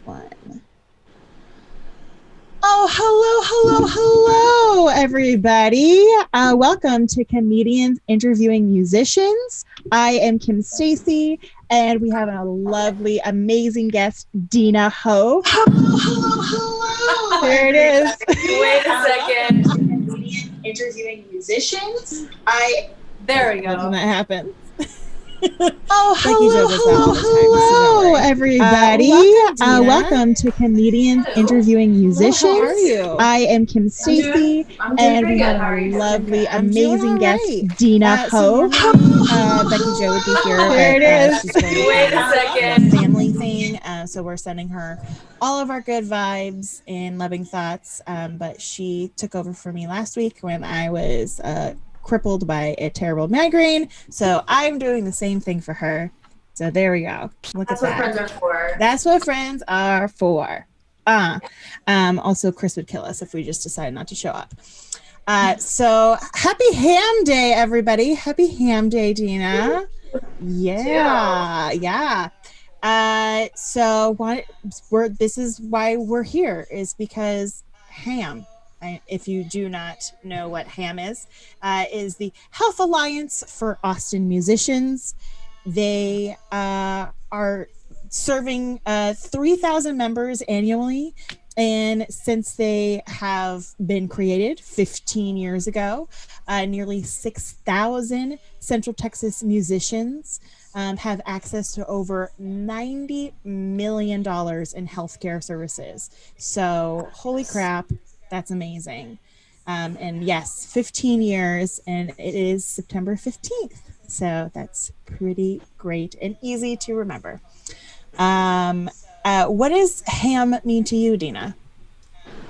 One. Oh, hello, everybody. Welcome to Comedians Interviewing Musicians. I am Kim Stacy, and we have a lovely, amazing guest, Dena Hope. Hello. There it is. Wait a second. Comedians Interviewing Musicians. There we go. When that happens. Hello, everybody. Welcome to Comedians Interviewing Musicians. How are you? I am Kim Stacy, and we have a lovely, amazing guest, Dena Hope. Becky Jo would be here. There it is. She's going to Wait a second. family thing, so we're sending her all of our good vibes and loving thoughts. But she took over for me last week when I was crippled by a terrible migraine, so I'm doing the same thing for her. So there we go. That's what friends are for. That's what friends are for. Also Chris would kill us if we just decided not to show up. So happy Ham Day, everybody. Happy Ham Day, Dena. Yeah. So this is why we're here, is because ham. If you do not know what ham is the Health Alliance for Austin Musicians. They are serving 3,000 members annually. And since they have been created 15 years ago, nearly 6,000 Central Texas musicians have access to over $90 million in healthcare services. So holy crap. That's amazing. And yes, 15 years, and it is September 15th. So that's pretty great and easy to remember. What does ham mean to you, Dena?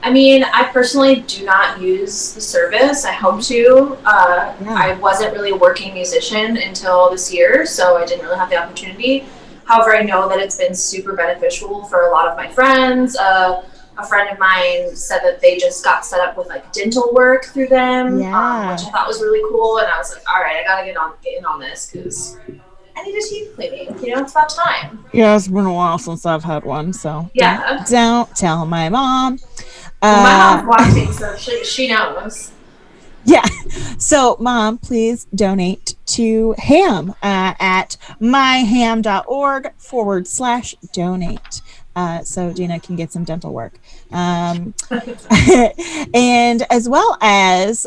I mean, I personally do not use the service. I hope to. I wasn't really a working musician until this year, so I didn't really have the opportunity. However, I know that it's been super beneficial for a lot of my friends. A friend of mine said that they just got set up with like dental work through them, which I thought was really cool. And I was like, all right, I gotta get in on this because I need a teeth cleaning. It's about time. Yeah, it's been a while since I've had one, so yeah. Don't tell my mom. My mom's watching, so she knows. Yeah. So, Mom, please donate to ham at myham.org/donate. So Dena can get some dental work. And as well as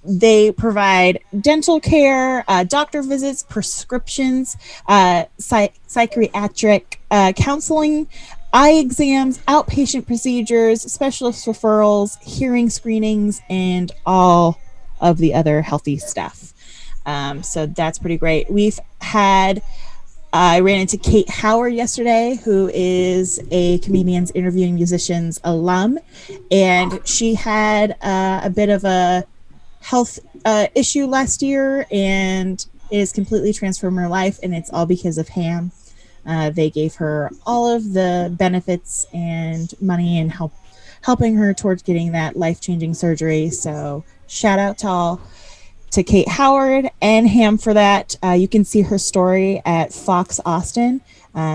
they provide dental care, doctor visits, prescriptions, psychiatric counseling, eye exams, outpatient procedures, specialist referrals, hearing screenings, and all of the other healthy stuff. So that's pretty great. I ran into Kate Howard yesterday, who is a Comedians Interviewing Musicians alum, and she had a bit of a health issue last year, and it has completely transformed her life, and it's all because of ham. They gave her all of the benefits and money and helping her towards getting that life-changing surgery. So shout out to Kate Howard and ham for that. You can see her story at Fox Austin.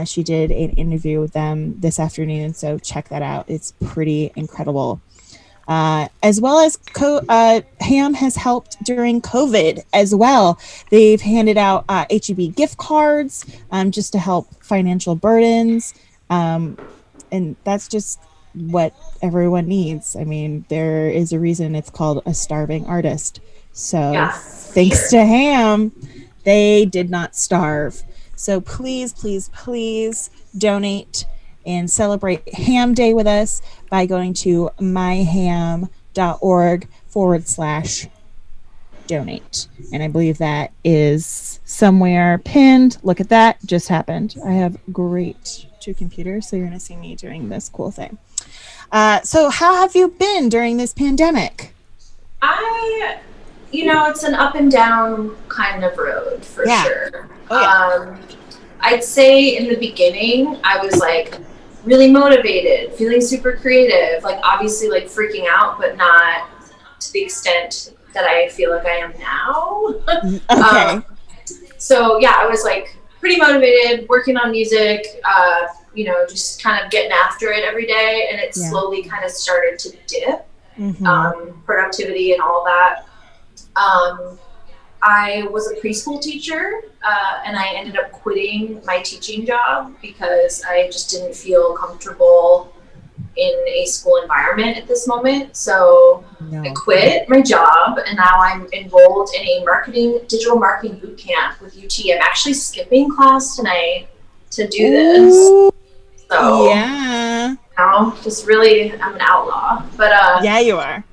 She did an interview with them this afternoon, so check that out. It's pretty incredible. As well as ham has helped during COVID as well. They've handed out HEB gift cards just to help financial burdens. And that's just what everyone needs. I mean, there is a reason it's called a starving artist. So thanks to ham, they did not starve. So please, please, please donate and celebrate Ham Day with us by going to myham.org/donate. And I believe that is somewhere pinned. Look at that. Just happened. I have great two computers, so you're going to see me doing this cool thing. So how have you been during this pandemic? It's an up and down kind of road for sure. Oh, yeah. I'd say in the beginning, I was like really motivated, feeling super creative, like obviously like freaking out, but not to the extent that I feel like I am now. Okay. So yeah, I was like pretty motivated, working on music, you know, just kind of getting after it every day. And it slowly kind of started to dip, productivity and all that. I was a preschool teacher, and I ended up quitting my teaching job because I just didn't feel comfortable in a school environment at this moment. So I quit my job, and now I'm enrolled in a digital marketing boot camp with UT. I'm actually skipping class tonight to do this. Ooh, so yeah, you know, just really, I'm an outlaw. But yeah, you are.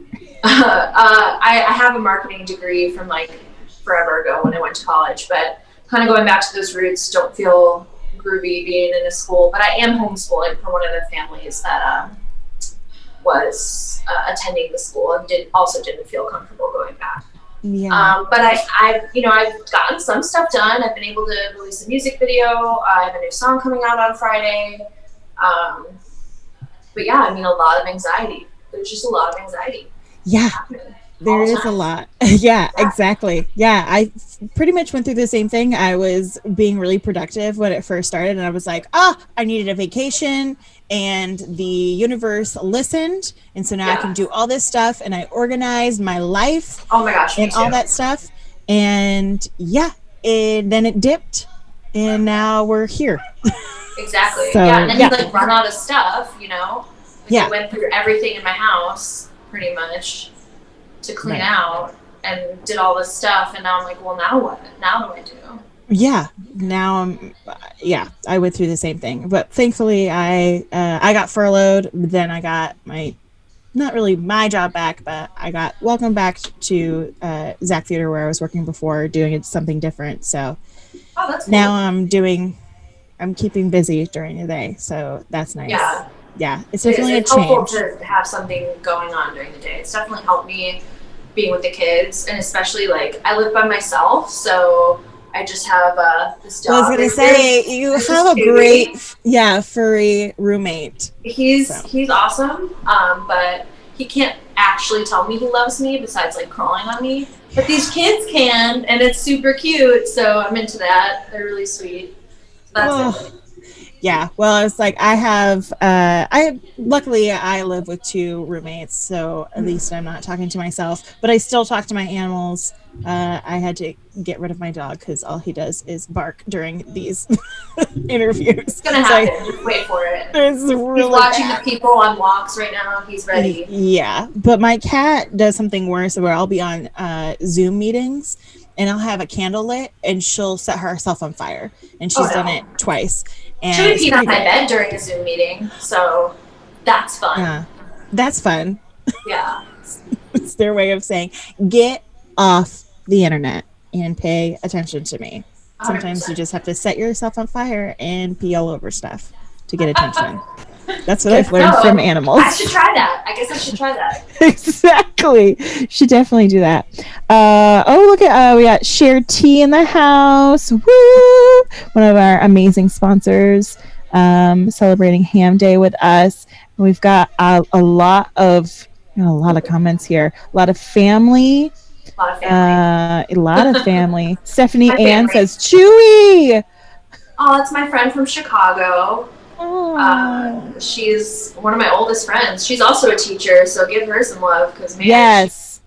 I have a marketing degree from like forever ago when I went to college, but kind of going back to those roots, don't feel groovy being in a school, but I am homeschooling for one of the families that was attending the school and didn't feel comfortable going back. Yeah. But I've gotten some stuff done. I've been able to release a music video. I have a new song coming out on Friday. But yeah, I mean, a lot of anxiety. There's just a lot of anxiety. Yeah. There is a lot. Yeah, exactly. Yeah, I pretty much went through the same thing. I was being really productive when it first started, and I was like, I needed a vacation, and the universe listened, and so now I can do all this stuff, and I organized my life. Oh my gosh, and all that stuff. And then it dipped, and now we're here. Exactly. So, and then you like run out of stuff, you know? I went through everything in my house pretty much to clean out and did all this stuff, and now I'm like, well, now what? Now what do I do? Yeah, now I went through the same thing, but thankfully I got furloughed. Then I got not really my job back, but I got welcomed back to Zach Theater where I was working before, doing something different. So that's cool. Now I'm keeping busy during the day, so that's nice. Yeah, it's definitely it's helpful to have something going on during the day. It's definitely helped me being with the kids, and especially like I live by myself, so I just have this dog. I was gonna say you have a great furry roommate. He's awesome, but he can't actually tell me he loves me besides like crawling on me. But these kids can, and it's super cute, so I'm into that. They're really sweet. So that's it. Yeah, well, it's like luckily I live with 2 roommates, so at least I'm not talking to myself, but I still talk to my animals. I had to get rid of my dog because all he does is bark during these interviews. It's gonna happen. Just wait for it. He's watching the people on walks right now. He's ready. Yeah, but my cat does something worse where I'll be on Zoom meetings and I'll have a candle lit and she'll set herself on fire, and she's done it twice. And she would peed on my bed during a Zoom meeting, so that's fun. Yeah, that's fun. Yeah. It's their way of saying, get off the internet and pay attention to me. 100%. Sometimes you just have to set yourself on fire and pee all over stuff to get attention. That's what I've learned from animals. I should try that. I guess I should try that. Exactly. Should definitely do that. Look at we got Shared Tea in the house. Woo! One of our amazing sponsors celebrating Ham Day with us. And we've got a lot of comments here. A lot of family. A lot of family. Stephanie Ann says Chewy. Oh, that's my friend from Chicago. She's one of my oldest friends. She's also a teacher, so give her some love because she's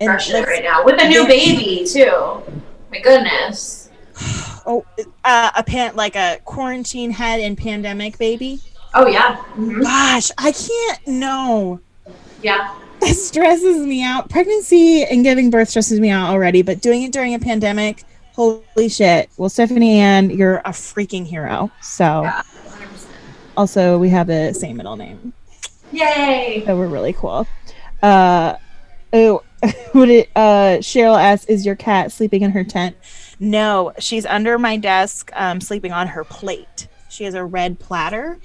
crushing it right now with a new baby too. My goodness. Like a quarantine head and pandemic baby. Oh yeah. Mm-hmm. Gosh, I can't know. Yeah. That stresses me out. Pregnancy and giving birth stresses me out already, but doing it during a pandemic, holy shit. Well, Stephanie Ann, you're a freaking hero. So. Yeah. Also, we have the same middle name. Yay! So we're really cool. Cheryl asks, is your cat sleeping in her tent? No, she's under my desk sleeping on her plate. She has a red platter.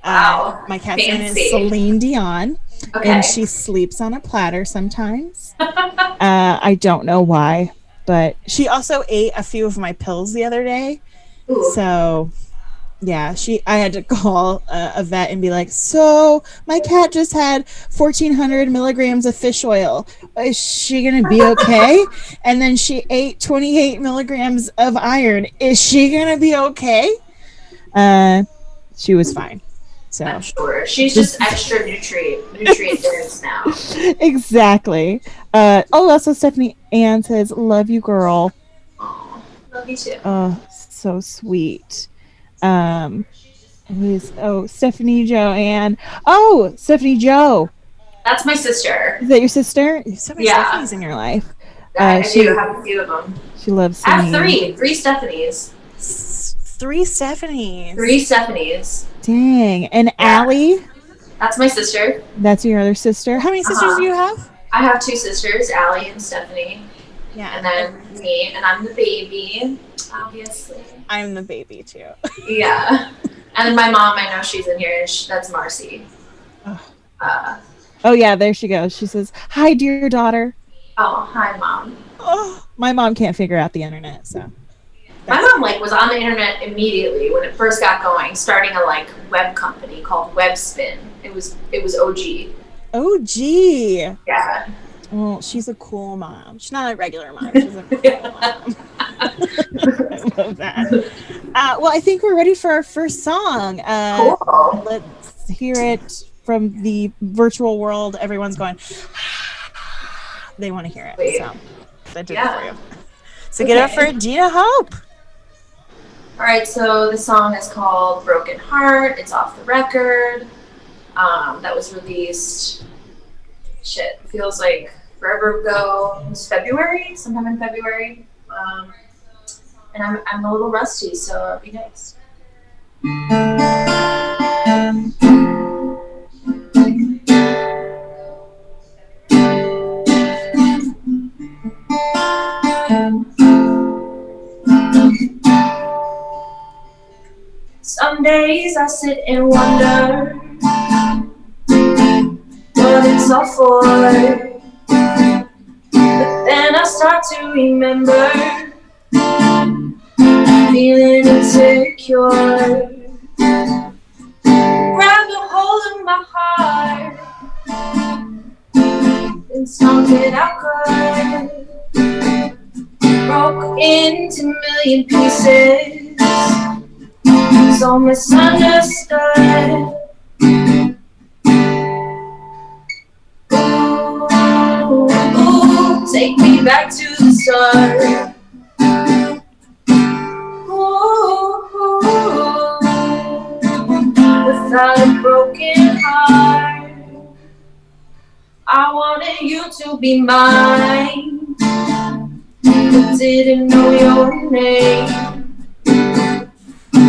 Wow. My cat's name is Celine Dion. Okay. And she sleeps on a platter sometimes. I don't know why, but she also ate a few of my pills the other day. Ooh. So... Yeah, I had to call a vet and be like, so my cat just had 1,400 milligrams of fish oil. Is she going to be okay? And then she ate 28 milligrams of iron. Is she going to be okay? She was fine. So I'm sure. She's just extra nutrient dense now. Exactly. Also Stephanie Ann says, love you, girl. Oh, love you too. Oh, so sweet. Stephanie Joanne. Oh, Stephanie Joe. That's my sister. Is that your sister? So many Yeah. Stephanies in your life. I do have a few of them. She loves singing. I have 3 Stephanies. 3 Stephanies. 3 Stephanies. Dang. And Allie? That's my sister. That's your other sister. How many sisters do you have? I have 2 sisters, Allie and Stephanie. Yeah. And then me, and I'm the baby, obviously. I'm the baby too. Yeah. And then my mom, I know she's in here, and that's Marcy. Oh yeah, there she goes. She says, hi, dear daughter. Oh, hi, Mom. Oh, my mom can't figure out the internet, so. My mom was on the internet immediately when it first got going, starting a web company called Webspin. It was OG. OG. Yeah. Well, she's a cool mom. She's not a regular mom. She's a cool mom. I love that. Well, I think we're ready for our first song. Cool. Let's hear it from the virtual world. Everyone's going, they want to hear it. Wait. So I did it for you. So get up for Dena Hope. All right, so the song is called Broken Heart. It's off the record. That was released, feels like forever ago. It was February, sometime in February. And I'm a little rusty, so it'll be nice. Some days I sit and wonder what it's all for. But then I start to remember feeling insecure. Grabbed a hold of my heart and stunk it out good. Broke into a million pieces. So misunderstood. Ooh, take me back to the start. Ooh, without a broken heart, I wanted you to be mine, but didn't know your name.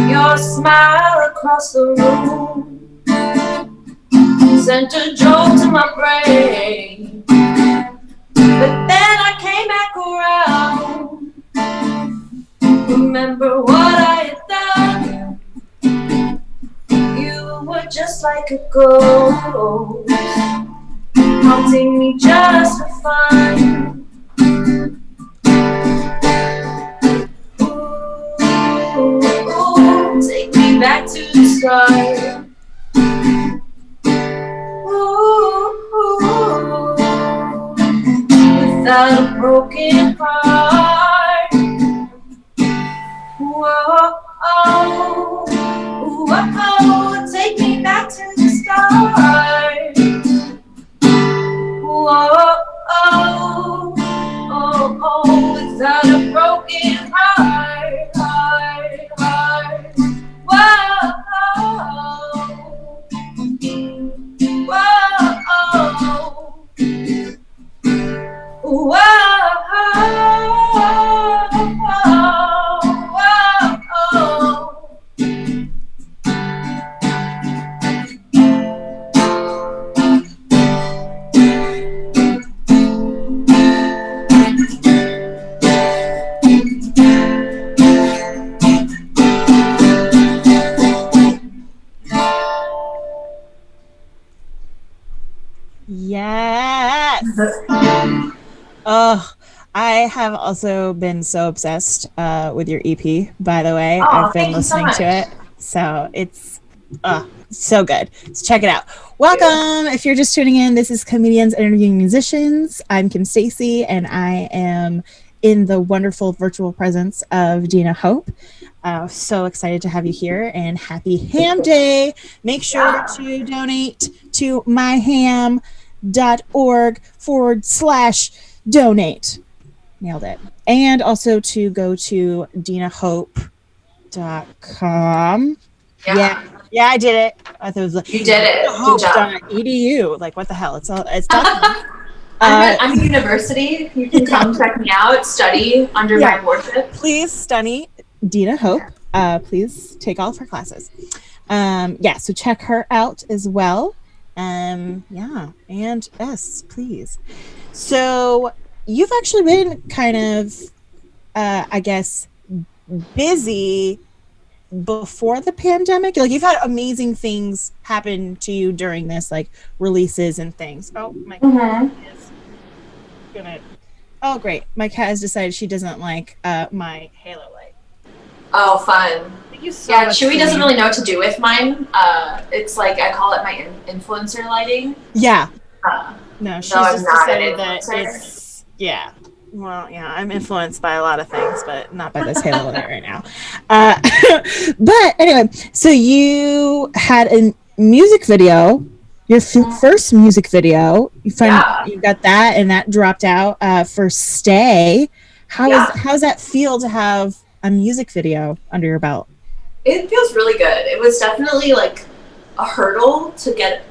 Your smile across the room sent a jolt to my brain. But then I came back around. Remember what I had done. You were just like a ghost, haunting me just for fun. Take me back to the start. Ooh, without a broken heart. Whoa, oh, take me back to the start. Whoa, oh, without a broken heart, heart. Whoa, Yes. Oh, I have also been so obsessed with your EP, by the way. I've been listening to it. So it's so good. So check it out. Welcome. If you're just tuning in, this is Comedians Interviewing Musicians. I'm Kim Stacy, and I am in the wonderful virtual presence of Dena Hope. So excited to have you here, and happy Ham Day. Make sure to donate to myham.org/donate. Nailed it. And also to go to denahope.com. Yeah, I did it. I thought it was like, you did it. Good job. .edu. Like, what the hell? It's .com. I'm at university. You can come check me out, study under my worship. Please study Dena Hope. Please take all of her classes. So check her out as well. And yes, please. So you've actually been kind of, I guess, busy before the pandemic. Like, you've had amazing things happen to you during this, like releases and things. Oh, my cat is gonna. Oh, great! My cat has decided she doesn't like my halo light. Oh, fun! Thank you so much. Chewy doesn't really know what to do with mine. It's like I call it my influencer lighting. Yeah. No, she's just decided that it's Well, yeah, I'm influenced by a lot of things, but not by this halo light right now. But anyway, so you had a music video, your first music video. You got that, and that dropped out for Stay. How's that feel to have a music video under your belt? It feels really good. It was definitely like a hurdle to get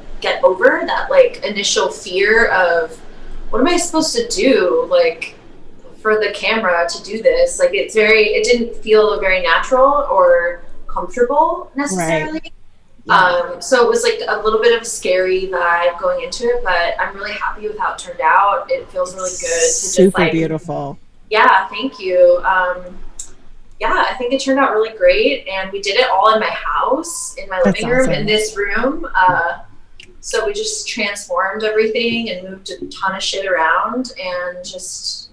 over, that like initial fear of, what am I supposed to do, like, for the camera to do this? Like, it didn't feel very natural or comfortable necessarily. Right. Yeah. So it was like a little bit of a scary vibe going into it, but I'm really happy with how it turned out. It feels really good. Super beautiful. Yeah, thank you. I think it turned out really great, and we did it all in my house, in my living room, in this room. So we just transformed everything and moved a ton of shit around, and just,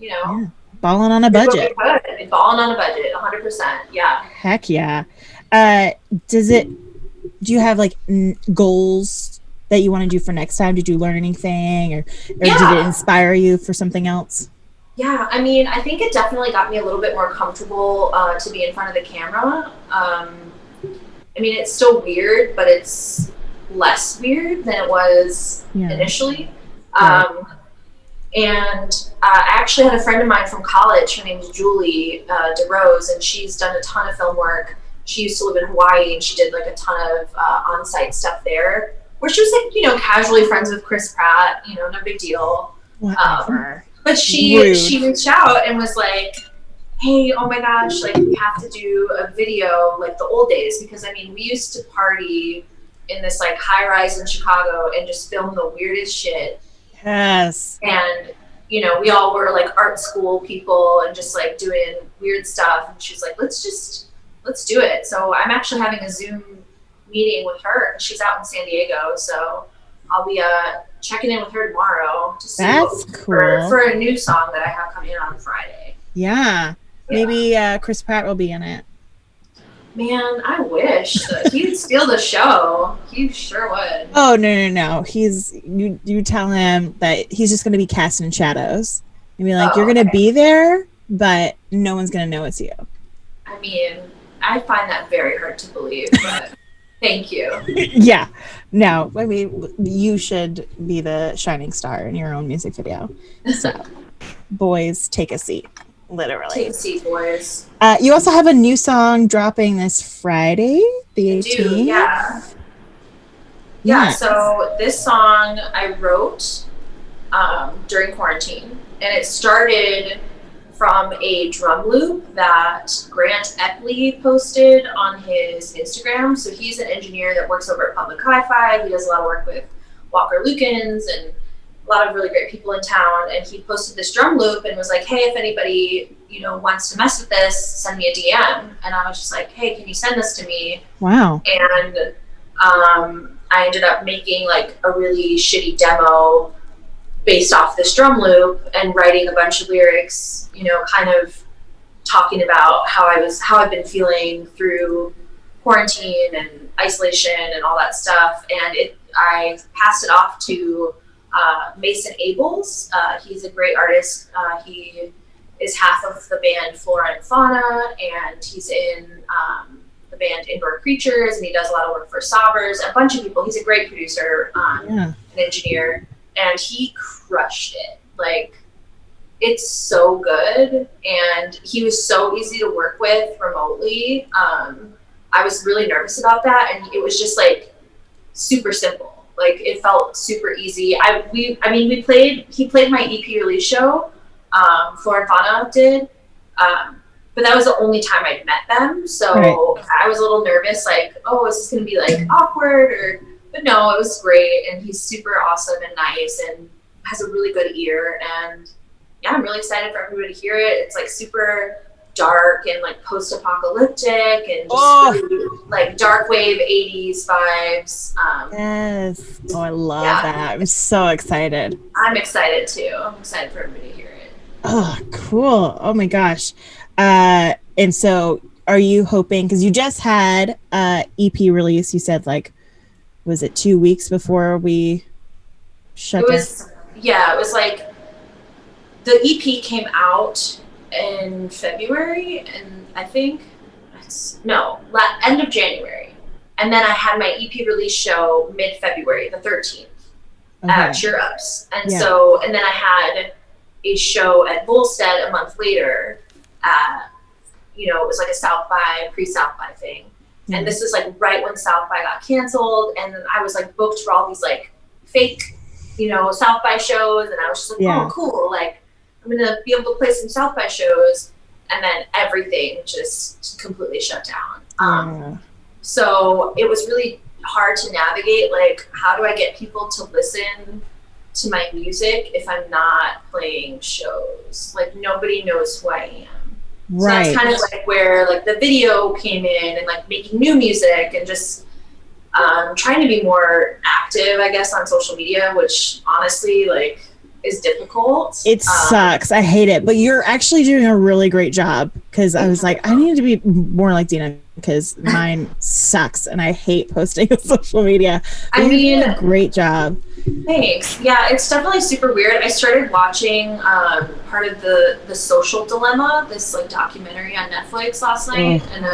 balling on a budget. Balling on a budget, 100%. Yeah. Heck yeah. Do you have like goals that you want to do for next time? Did you learn anything, or did it inspire you for something else? Yeah, I mean, I think it definitely got me a little bit more comfortable to be in front of the camera. I mean, it's still weird, but it's less weird than it was initially. And I actually had a friend of mine from college. Her name is Julie DeRose, and she's done a ton of film work. She used to live in Hawaii, and she did like a ton of on-site stuff there, where she was like, casually friends with Chris Pratt, no big deal. Whatever. But she reached out and was like, hey, oh my gosh, like, we have to do a video like the old days, because I mean, we used to party in this like high rise in Chicago and just film the weirdest shit. Yes. And we all were like art school people and just like doing weird stuff. And she's like, let's do it. So I'm actually having a Zoom meeting with her. She's out in San Diego, so I'll be checking in with her tomorrow to see for a new song that I have coming in on Friday. Yeah. Maybe Chris Pratt will be in it. Man, I wish. He'd steal the show. He sure would. Oh, no. You tell him that he's just going to be cast in shadows. And be like, you're going to be there, but no one's going to know it's you. I mean, I find that very hard to believe, but thank you. Yeah. No, I mean, you should be the shining star in your own music video. So, boys, take a seat. Literally. Take a seat, boys. You also have a new song dropping this Friday, the 18th. Yeah, so this song I wrote during quarantine, and it started from a drum loop that Grant Eppley posted on his Instagram. So he's an engineer that works over at Public Hi-Fi. He does a lot of work with Walker Lukens and a lot of really great people in town, and he posted this drum loop and was like, hey, if anybody wants to mess with this, send me a DM. And I was just like, hey, can you send this to me? Wow. And I ended up making like a really shitty demo based off this drum loop and writing a bunch of lyrics, kind of talking about how I've been feeling through quarantine and isolation and all that stuff. And I passed it off to Mason Abels. He's a great artist. He is half of the band Flora and Fauna, and he's in the band Indoor Creatures, and he does a lot of work for Sobbers, a bunch of people. He's a great producer, an engineer, and he crushed it. Like, it's so good, and he was so easy to work with remotely. I was really nervous about that, and it was just like super simple. Like, it felt super easy. He played my EP release show. Flora and Fauna did, but that was the only time I'd met them. So I was a little nervous, like, oh, is this going to be like awkward? But no, it was great. And he's super awesome and nice and has a really good ear. And yeah, I'm really excited for everybody to hear it. It's like super dark and like post-apocalyptic and just really, like dark wave 80s vibes. Yes. Oh, I love that. I'm so excited. I'm excited too. I'm excited for everybody to hear it. Oh, cool. Oh my gosh. And so are you hoping, because you just had EP release, you said, like, was it 2 weeks before we shut down? It was like the EP came out in February, and I think end of January, and then I had my EP release show mid-February, the 13th, at Cheer Ups, and then I had a show at Volstead a month later. It was like a pre-South by thing, and this was like right when South by got canceled, and then I was like booked for all these like fake, South by shows, and I was just like, oh, cool, like, I'm going to be able to play some South by shows, and then everything just completely shut down. So it was really hard to navigate, like, how do I get people to listen to my music if I'm not playing shows? Like, nobody knows who I am. So that's kind of like where like the video came in, and like making new music, and just trying to be more active, I guess, on social media, which honestly, like, is difficult. It sucks. I hate it. But you're actually doing a really great job, because I was like, I need to be more like Dena, because mine sucks and I hate posting on social media. But you're doing a great job. Thanks. Yeah, it's definitely super weird. I started watching part of the Social Dilemma, this like documentary on Netflix last night, and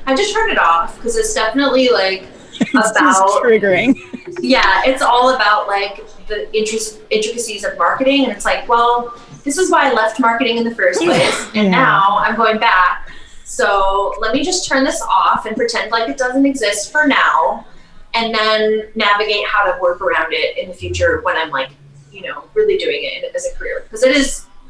I just turned it off because it's definitely like about triggering. Yeah, it's all about like the intricacies of marketing, and it's like, well, this is why I left marketing in the first place, and now I'm going back. So let me just turn this off and pretend like it doesn't exist for now, and then navigate how to work around it in the future when I'm like, really doing it as a career. Because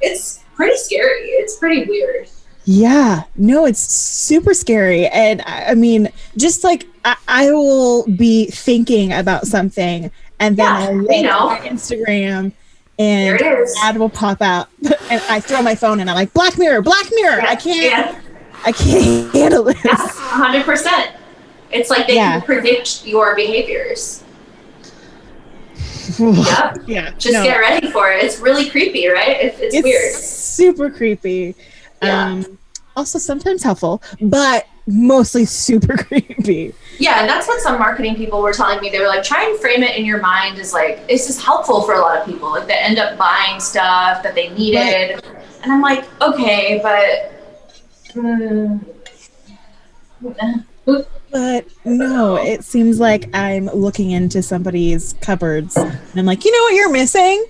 it's pretty scary. It's pretty weird. Yeah, no, it's super scary. And I mean, just like I will be thinking about something, and then I'll look at my Instagram, and an ad will pop out, and I throw my phone and I'm like, Black Mirror. Yeah, I can't handle this. Yeah, 100%. It's like they can predict your behaviors. Yep. Yeah. Just get ready for it. It's really creepy, right? It's weird. Super creepy. Yeah. Also sometimes helpful, but mostly super creepy. Yeah, and that's what some marketing people were telling me. They were like, try and frame it in your mind as like, it's just helpful for a lot of people. Like, they end up buying stuff that they needed. Right. And I'm like, okay, but... But no, it seems like I'm looking into somebody's cupboards, and I'm like, you know what you're missing?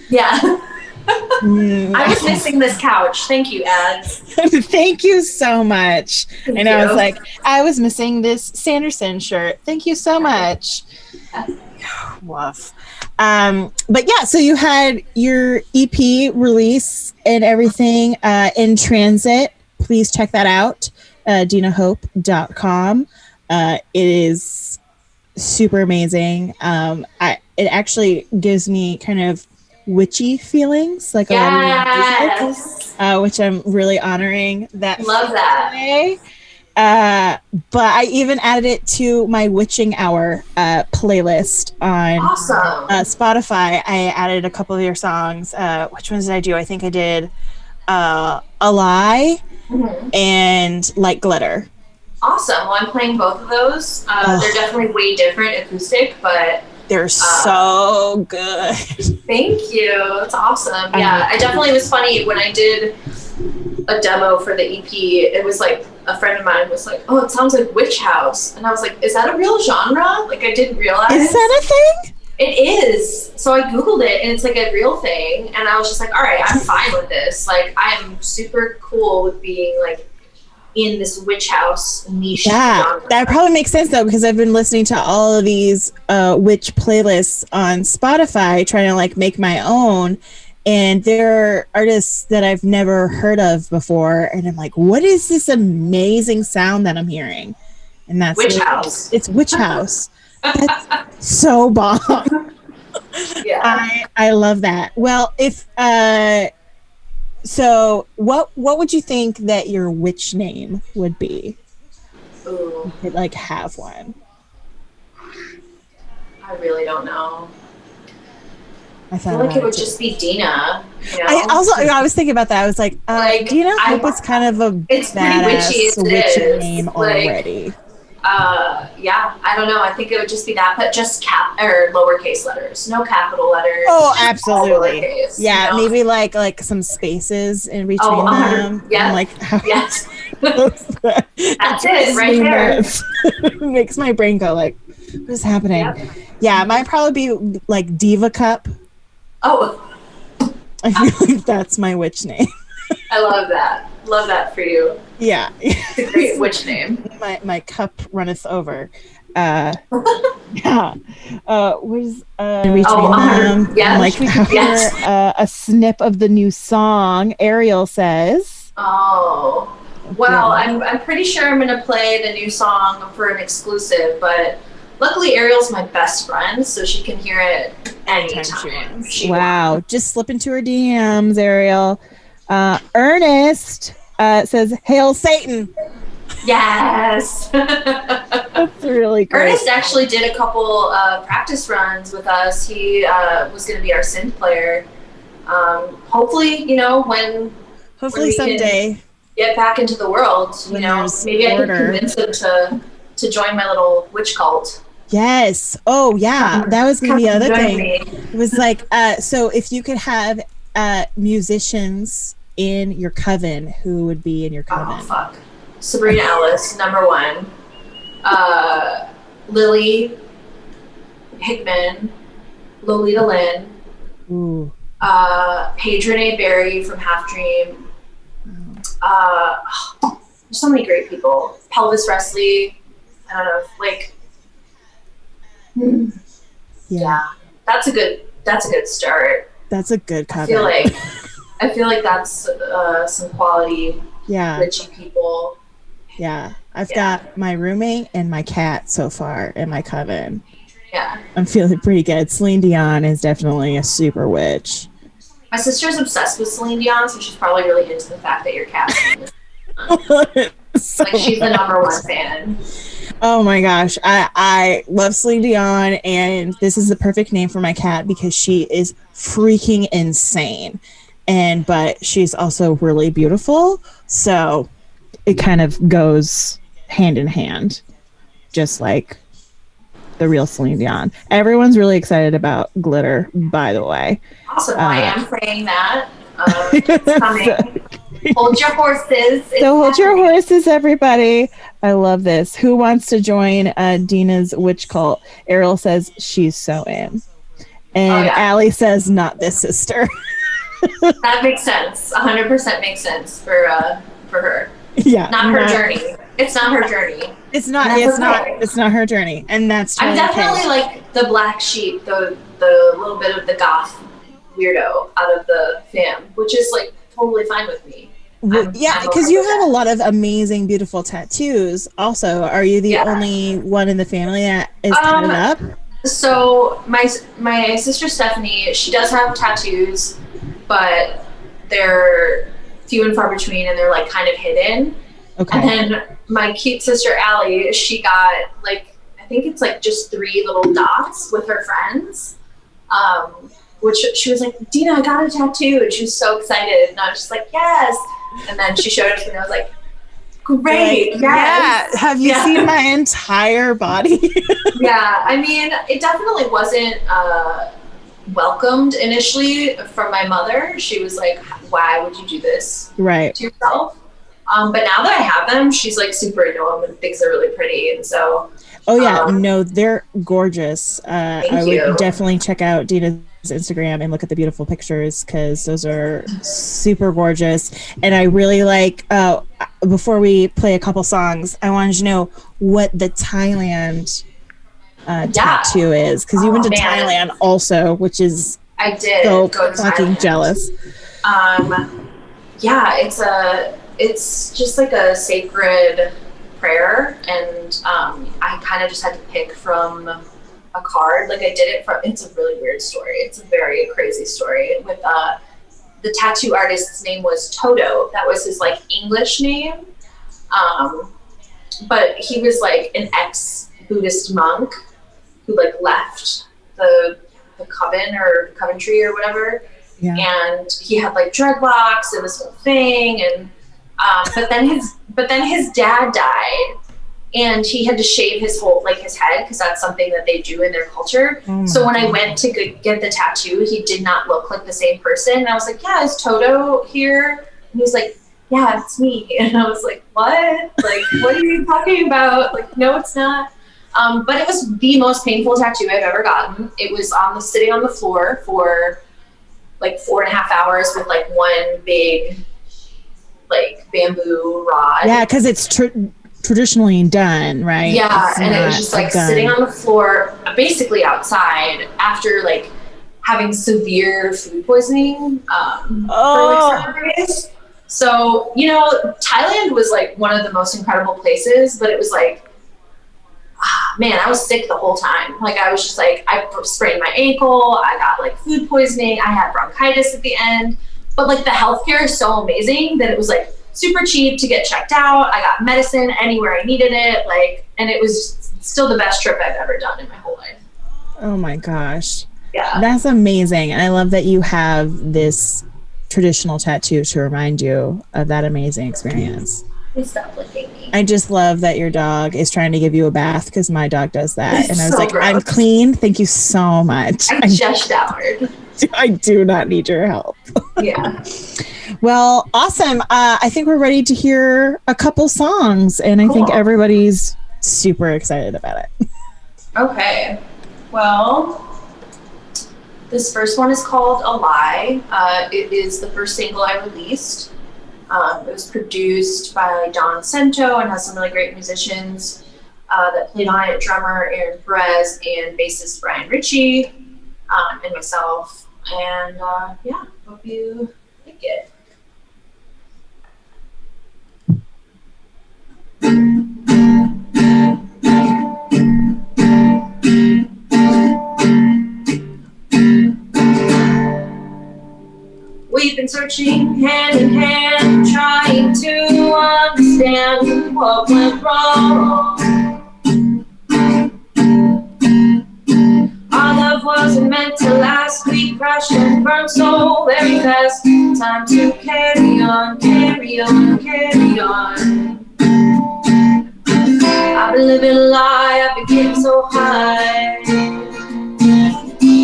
Yeah. I was missing this couch. Thank you, ads. Thank you so much. Thank I was like, I was missing this Sanderson shirt. Thank you so much. Woof. But yeah, so you had your EP release and everything in transit. Please check that out. DenaHope.com. It is super amazing. It actually gives me kind of witchy feelings, like a lot of music, which I'm really honoring. Love that. Today. But I even added it to my Witching Hour playlist on Spotify. I added a couple of your songs. Which ones did I do? I think I did A Lie and Like Glitter. Awesome. Well, I'm playing both of those. They're definitely way different acoustic, but they're so good. Thank you. That's awesome. Yeah, I definitely was funny when I did a demo for the EP. It was like a friend of mine was like, "Oh, it sounds like Witch House," and I was like, "Is that a real genre?" Like I didn't realize. Is that a thing? It is. So I Googled it and it's like a real thing. And I was just like, all right, I'm fine with this. Like, I am super cool with being like in this witch house niche. Yeah, genre. that probably makes sense though, because I've been listening to all of these witch playlists on Spotify, trying to like make my own. And there are artists that I've never heard of before. And I'm like, what is this amazing sound that I'm hearing? And that's Witch House. It's Witch House. That's so bomb. Yeah. I love that. Well, if so what would you think that your witch name would be? Ooh. You could like have one. I really don't know. I feel like it would just be Dena. You know? I was thinking about that. I was like Dena Hope is kind of a badass witchy name already. Yeah, I don't know. I think it would just be that, but just lowercase letters, no capital letters. Oh, absolutely. Yeah, you know? maybe like some spaces in between them. Yeah. Like, yes. That's it, right there. It makes my brain go like, what is happening? Yep. Yeah, mine probably be like Diva Cup. Oh. I feel like that's my witch name. I love that. Love that for you. Yeah. It's a great witch name. My cup runneth over. Yeah. Was reaching them. Yeah. Like we can hear a snip of the new song. Ariel says. Oh. Well, I'm pretty sure I'm gonna play the new song for an exclusive, but luckily Ariel's my best friend, so she can hear it anytime she wants. Just slip into her DMs, Ariel. Ernest says, "Hail Satan." Yes. That's really great. Ernest actually did a couple practice runs with us. He was going to be our synth player. Hopefully, you know, when we someday get back into the world, you know, maybe I can convince him to join my little witch cult. Yes. Oh, yeah. That was going to be the other thing. It was like, so if you could have musicians in your coven, who would be in your coven? Oh, fuck. Sabrina Ellis, number one. Lily Hickman, Lolita Lynn. Ooh. Paige Renee Berry from Half Dream. There's so many great people. Pelvis Wrestling. I don't know, like. Yeah, that's a good start. That's a good cover. I feel like that's some quality witchy people. Yeah, I've got my roommate and my cat so far in my coven. Yeah, I'm feeling pretty good. Celine Dion is definitely a super witch. My sister's obsessed with Celine Dion, so she's probably really into the fact that you're casting. Like she's the number one fan. Oh my gosh, I love Celine Dion, and this is the perfect name for my cat because she is freaking insane, but she's also really beautiful, so it kind of goes hand in hand, just like the real Celine Dion. Everyone's really excited about Glitter, by the way. Awesome. I am playing that. It's coming. Hold your horses. Hold your horses, everybody. I love this. Who wants to join Dena's witch cult? Ariel says she's so in. And Allie says not this sister. That makes sense. 100% makes sense for her. Yeah. Not her journey. It's not her journey. It's not her journey. And that's totally I'm definitely like the black sheep, the little bit of the goth weirdo out of the fam, which is like totally fine with me. Yeah, because you have a lot of amazing, beautiful tattoos. Also, are you the only one in the family that is tatted up? So my sister Stephanie, she does have tattoos, but they're few and far between, and they're like kind of hidden. Okay. And then my cute sister Allie, she got like I think it's like just 3 little dots with her friends. Which she was like, Dena, I got a tattoo, and she was so excited, and I was just like, yes. And then she showed it to me, and I was like, Great. Like, yes. Yeah. Have you seen my entire body? Yeah. I mean, it definitely wasn't welcomed initially from my mother. She was like, why would you do this to yourself? But now that I have them, she's like super into them and thinks they're really pretty. And so. Oh yeah, no, they're gorgeous. I would definitely check out Dena's Instagram and look at the beautiful pictures because those are super gorgeous. And I really like, before we play a couple songs, I wanted to know what the Thailand tattoo is, because you went to Thailand also, which is I did so go to fucking Thailand. Jealous. Yeah, it's just like a sacred prayer, and I kind of just had to pick from a card. Like I did it from, it's a really weird story. It's a very crazy story with the tattoo artist's name was Toto. That was his like English name. But he was like an ex-Buddhist monk who like left the coven or Coventry or whatever. Yeah. And he had like dreadlocks and this whole thing, and but then his dad died, and he had to shave his whole like his head because that's something that they do in their culture. So when I went to get the tattoo, he did not look like the same person. And I was like, "Yeah, is Toto here?" And he was like, "Yeah, it's me." And I was like, "What? Like, what are you talking about?" Like, no, it's not. But it was the most painful tattoo I've ever gotten. It was sitting on the floor for like 4.5 hours with like one big like bamboo rod. Yeah, because it's traditionally done, right? Yeah, and it was just like sitting on the floor, basically outside after like having severe food poisoning for like 7 days. So, you know, Thailand was like one of the most incredible places, but it was like, man, I was sick the whole time. Like I was just like, I sprained my ankle, I got like food poisoning, I had bronchitis at the end, but like the healthcare is so amazing that it was like super cheap to get checked out. I got medicine anywhere I needed it, like, and it was still the best trip I've ever done in my whole life. Oh my gosh. Yeah. That's amazing. And I love that you have this traditional tattoo to remind you of that amazing experience. Please stop licking me. I just love that your dog is trying to give you a bath because my dog does that. It's and I was so like, gross. I'm clean. Thank you so much. I just showered. I do not need your help. Yeah. Well, awesome. I think we're ready to hear a couple songs, and I think everybody's super excited about it. Okay. Well, this first one is called A Lie. It is the first single I released. It was produced by Don Cento and has some really great musicians that played on it, drummer Aaron Perez and bassist Brian Ritchie, and myself. And yeah, hope you like it. We've been searching hand in hand, trying to understand what went wrong. Our love wasn't meant to last. We crashed and burned so very fast. Time to carry on, carry on, carry on. I've been living a lie, I've been getting so high.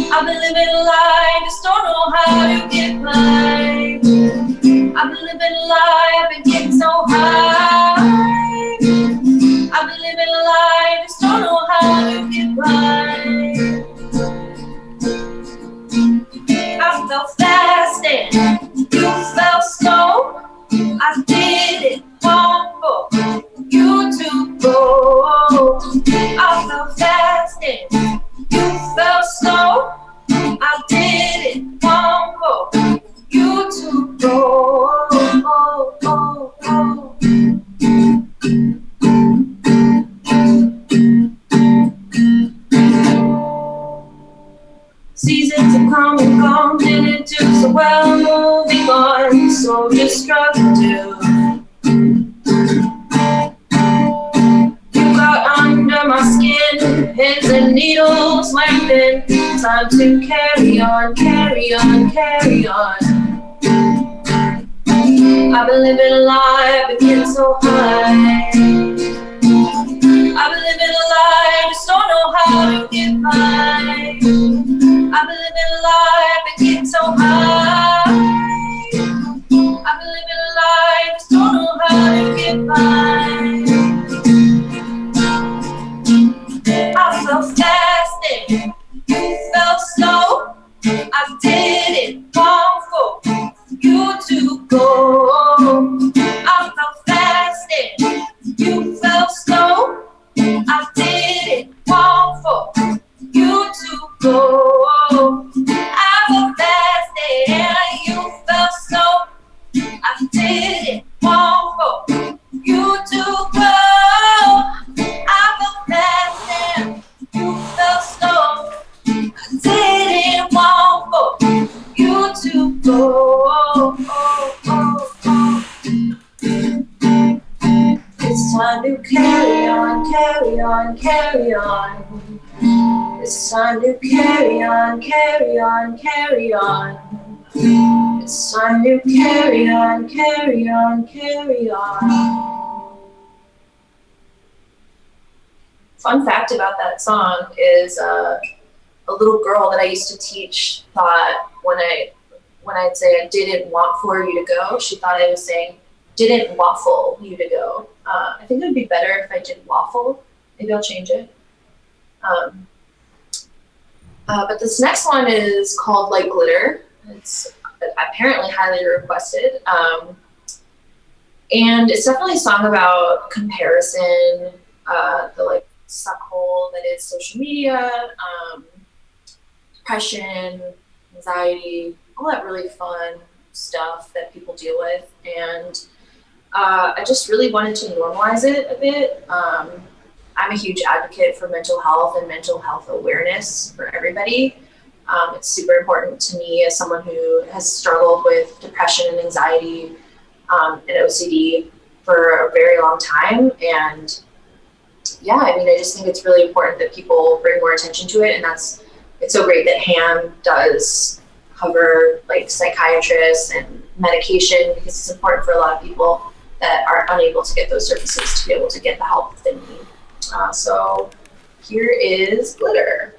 I've been living a lie, just don't know how to get by. I've been living a lie, I've been getting so high. I've been living a lie, just don't know how to get by. I fell fast and you fell slow. I did it all for you to go. I fell fast and you fell slow. I did it all for you to go. Oh, oh, oh. Seasons have come and gone, didn't do so well, moving on, so destructive. You got under my skin, pins and needles lengthen. Time to carry on, carry on, carry on. I've been living a life and getting so high. I've been living a life, just don't know how to get by. I've been living a life and getting so high. I've been living a life, just don't know how to get by. I felt fast and you felt slow. I didn't want for you to go. I felt fast and you felt slow. I didn't want for you to go. I felt fast and you felt slow. I didn't want for you to go. I felt fast and you felt slow. I didn't want for you to go. It's time to carry on, carry on, carry on. It's time to carry on, carry on, carry on. It's time to carry on, carry on, carry on. Fun fact about that song is a little girl that I used to teach thought when I'd say I didn't want for you to go, she thought I was saying didn't waffle you to go. I think it would be better if I did waffle. Maybe I'll change it. But this next one is called Like Glitter. It's apparently highly requested. And it's definitely a song about comparison, the like suck hole that is social media, depression, anxiety, all that really fun stuff that people deal with. And I just really wanted to normalize it a bit. I'm a huge advocate for mental health and mental health awareness for everybody. It's super important to me as someone who has struggled with depression and anxiety and OCD for a very long time. And yeah, I mean, I just think it's really important that people bring more attention to it. And it's so great that HAM does cover like psychiatrists and medication, because it's important for a lot of people that are unable to get those services to be able to get the help that they need. So here is Glitter.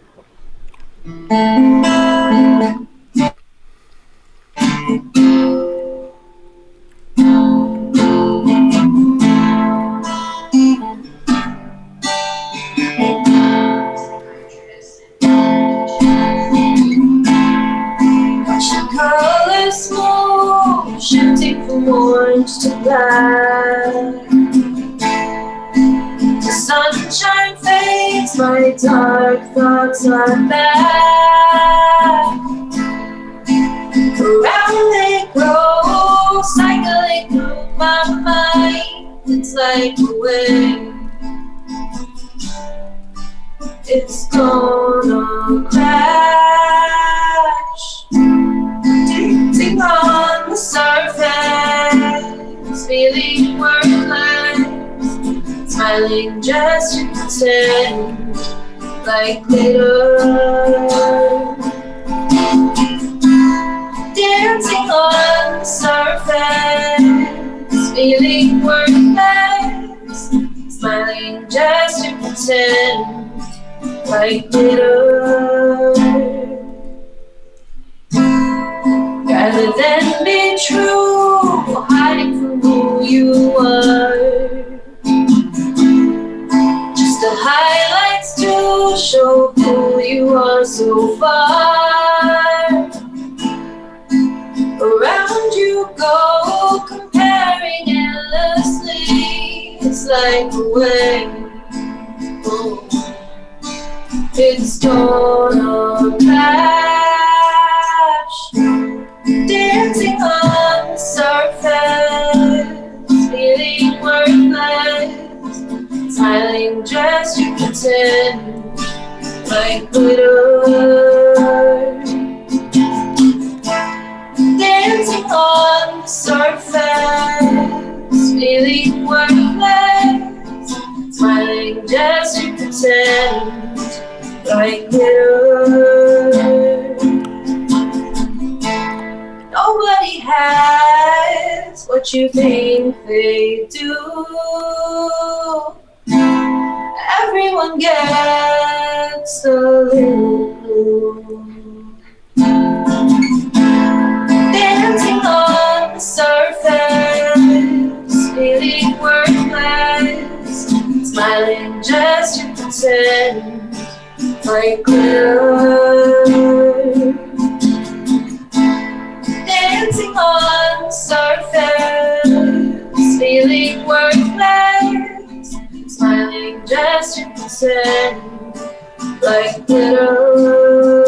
Watching colors move, shifting from orange to black. The sunshine fades, my dark thoughts are back. Around they grow, cycling through my mind. It's like a wave. It's gonna crash. Dancing on the surface, feeling worthless. Smiling just to pretend, like glitter. Dancing on the surface, feeling worthless. Smiling just to pretend, like glitter. Rather than be true, hiding from who you are. The highlights to show who you are so far. Around you go, comparing endlessly. It's like a wave. Oh. It's gonna crash. Dancing on the surface, feeling worthless. Smiling just to pretend, like glitter. Dancing on the surface, feeling worthless. Smiling just to pretend, like glitter. Nobody has what you think they do. Everyone gets a little blue. Dancing on the surface, feeling worthless, smiling just to pretend like glitter. Dancing on the surface, feeling worthless, smiling just to pretend like glitter.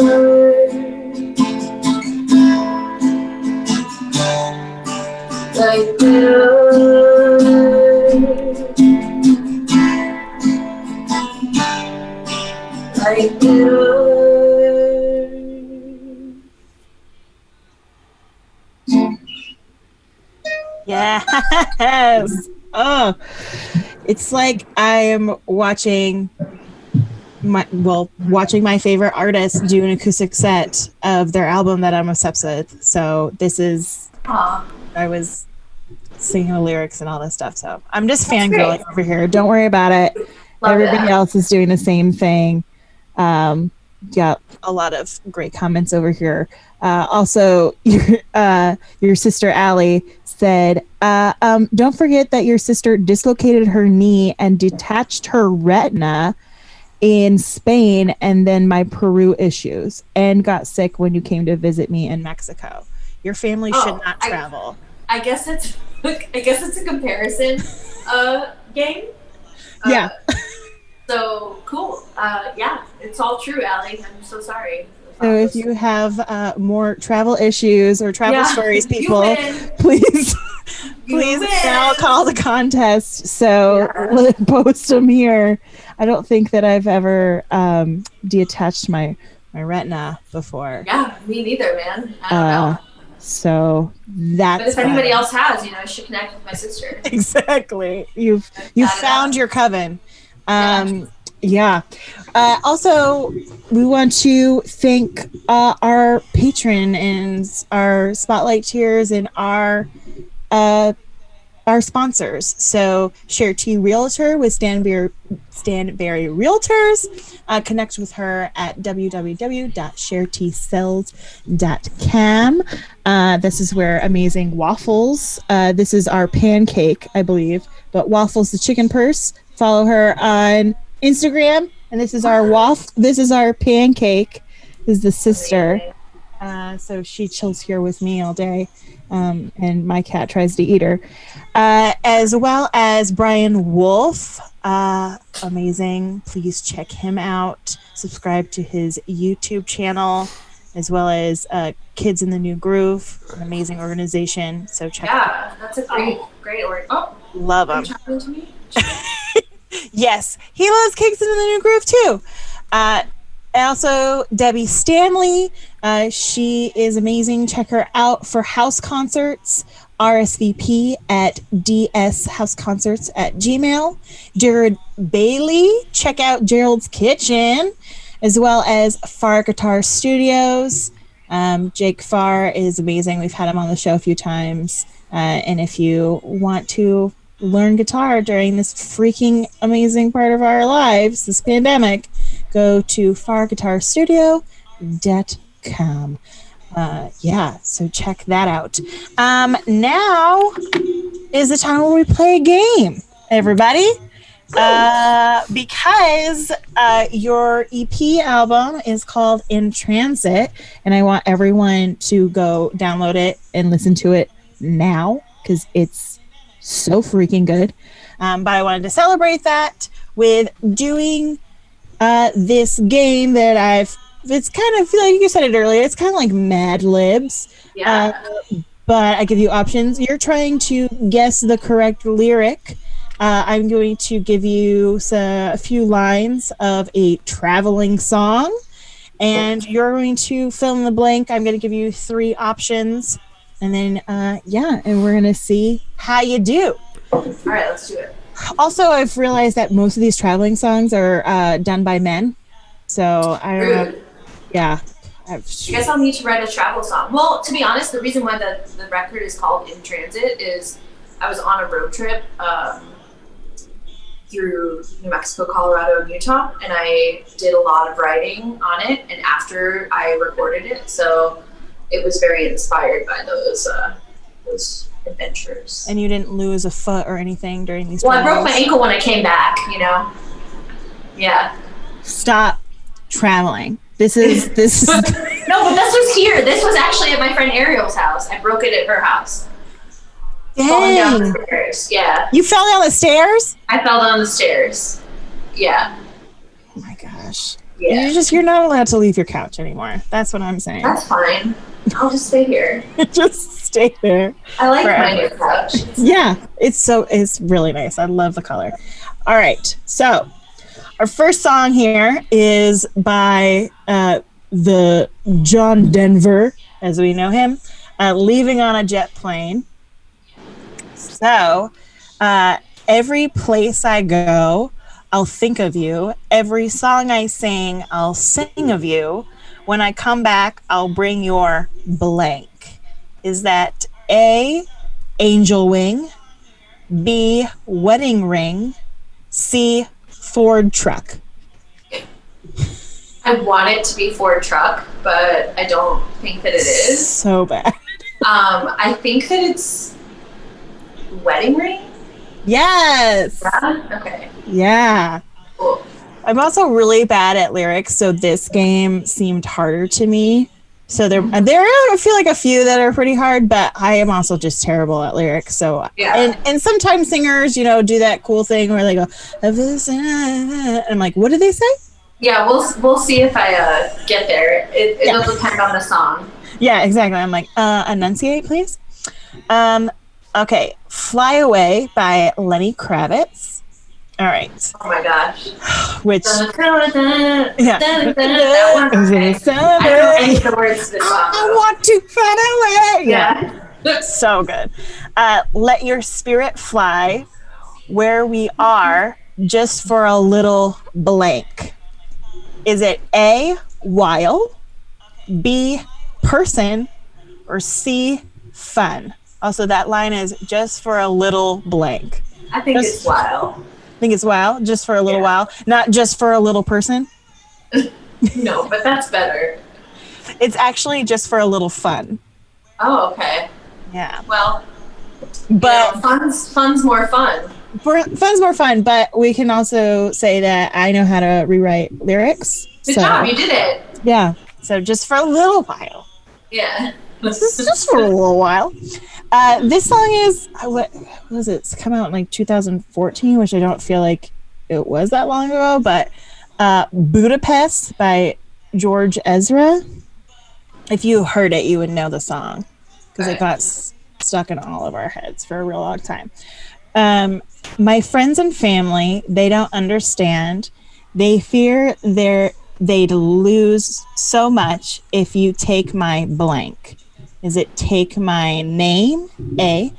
Like glitter. Like glitter. Yes. Oh, it's like I am watching my favorite artist do an acoustic set of their album that I'm obsessed with. So this is, I was singing the lyrics and all this stuff. So I'm just fangirling over here. Don't worry about it. Everybody else is doing the same thing. Yeah, a lot of great comments over here. Also, your sister Allie said, don't forget that your sister dislocated her knee and detached her retina in Spain, and then my Peru issues, and got sick when you came to visit me in Mexico. Your family should not travel. I guess it's a comparison game. Yeah. So cool. Yeah, it's all true, Allie. I'm so sorry. So if you have more travel issues or travel stories, people, please now call the contest. So post them here. I don't think that I've ever detached my retina before. Yeah, me neither, man. I don't know. So that's. But if anybody else has, I should connect with my sister. Exactly. You've found your coven. Yeah. Also, we want to thank our patron and our spotlight tiers and our sponsors. So Share T Realtor with Stanberry Realtors. Connect with her at www.sharetsells.com. This is where amazing waffles. This is our pancake, I believe, but waffles the chicken purse. Follow her on Instagram, and this is our This is our pancake. This is the sister. So she chills here with me all day, and my cat tries to eat her. As well as Brian Wolf, amazing. Please check him out. Subscribe to his YouTube channel, as well as Kids in the New Groove, an amazing organization. So check. Yeah, that's a great org. Oh, love him. Are you talking to me? Yes, he loves Kids in the New Groove too. Also, Debbie Stanley, she is amazing. Check her out for house concerts. RSVP at dshouseconcerts@gmail. Jared Bailey, check out Gerald's Kitchen, as well as Farr Guitar Studios. Jake Farr is amazing. We've had him on the show a few times. And if you want to learn guitar during this freaking amazing part of our lives, this pandemic, go to farguitarstudio.com. So check that out. Now is the time where we play a game, everybody. Because your EP album is called In Transit, and I want everyone to go download it and listen to it now, because it's so freaking good. But I wanted to celebrate that with doing this game that it's kind of, like you said it earlier, it's kind of like Mad Libs. Yeah. But I give you options. You're trying to guess the correct lyric. I'm going to give you a few lines of a traveling song, and you're going to fill in the blank. I'm going to give you 3 options, and then, and we're going to see how you do. All right, let's do it. Also, I've realized that most of these traveling songs are done by men. So I don't know. Yeah. I guess I'll need to write a travel song. Well, to be honest, the reason why the record is called In Transit is I was on a road trip through New Mexico, Colorado, and Utah, and I did a lot of writing on it, and after I recorded it, so it was very inspired by those adventures. And you didn't lose a foot or anything during these travels? Well, I broke my ankle when I came back, Yeah. Stop traveling. This is No, but this was here. This was actually at my friend Ariel's house. I broke it at her house. Dang. Falling down the stairs. Yeah. You fell down the stairs? I fell down the stairs. Yeah. Oh my gosh. Yeah. You're not allowed to leave your couch anymore. That's what I'm saying. That's fine. I'll just stay here. Just stay there. I like my new couch. Yeah. It's really nice. I love the color. All right. So our first song here is by the John Denver, as we know him, Leaving on a Jet Plane. So, every place I go, I'll think of you. Every song I sing, I'll sing of you. When I come back, I'll bring your blank. Is that A, angel wing, B, wedding ring, C, Ford truck? I want it to be Ford truck, but I don't think that it is. So bad. I think that it's wedding ring? Yes. Yeah? Okay. Yeah. Cool. I'm also really bad at lyrics, so this game seemed harder to me. So there I feel like a few that are pretty hard, but I am also just terrible at lyrics. So yeah. And sometimes singers, do that cool thing where they go, and I'm like, what did they say? Yeah, we'll see if I get there. It'll depend on the song. Yeah, exactly. I'm like, enunciate, please. Okay, Fly Away by Lenny Kravitz. All right. Oh my gosh. Which that one. Okay. I don't know any of the words to this song. I want to fly away. Yeah. So good. Let your spirit fly where we are just for a little blank. Is it A, while, B, person, or C, fun? Also, that line is just for a little blank. I think it's while. Think it's while, just for a little while, not just for a little person. No, but that's better. It's actually just for a little fun. Oh, okay. Yeah. Well, but fun's more fun. Fun's more fun, but we can also say that I know how to rewrite lyrics. Good job, you did it. Yeah. So just for a little while. Yeah. Just for a little while. This song is, what was it? It's come out in like 2014, which I don't feel like it was that long ago, but Budapest by George Ezra. If you heard it, you would know the song because it got stuck in all of our heads for a real long time. My friends and family, they don't understand. They fear they'd lose so much if you take my blank. Is it take my name, A,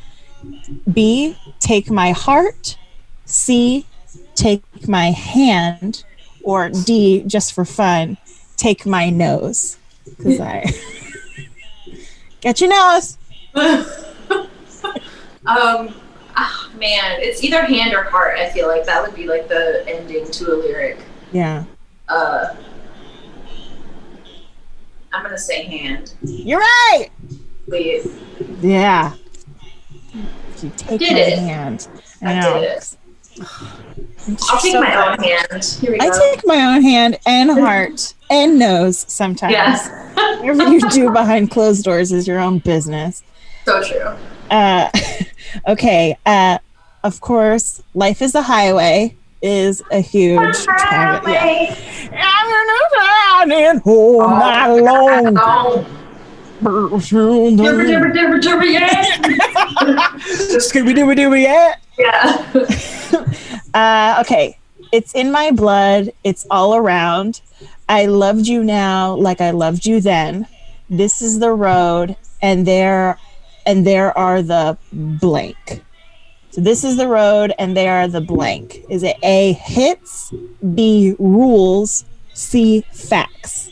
B, take my heart, C, take my hand, or D, just for fun, take my nose? Because I get your nose. Man, it's either hand or heart. I feel like that would be like the ending to a lyric. Yeah. I'm gonna say hand. You're right. Please. Yeah. If you take my hand. I know. did it. I'll take my own hand. Here we go. I take my own hand and heart and nose sometimes. Yes. Whatever you do behind closed doors is your own business. So true. Okay. Of course, Life is a Highway is a huge target. Yeah. I'm gonna home alone. Scooby-Dooby-Dooby, yeah. Okay. It's in my blood. It's all around. I loved you now like I loved you then. This is the road, and there are the blank. So this is the road, and there are the blank. Is it A, hits, B, rules, C, facts?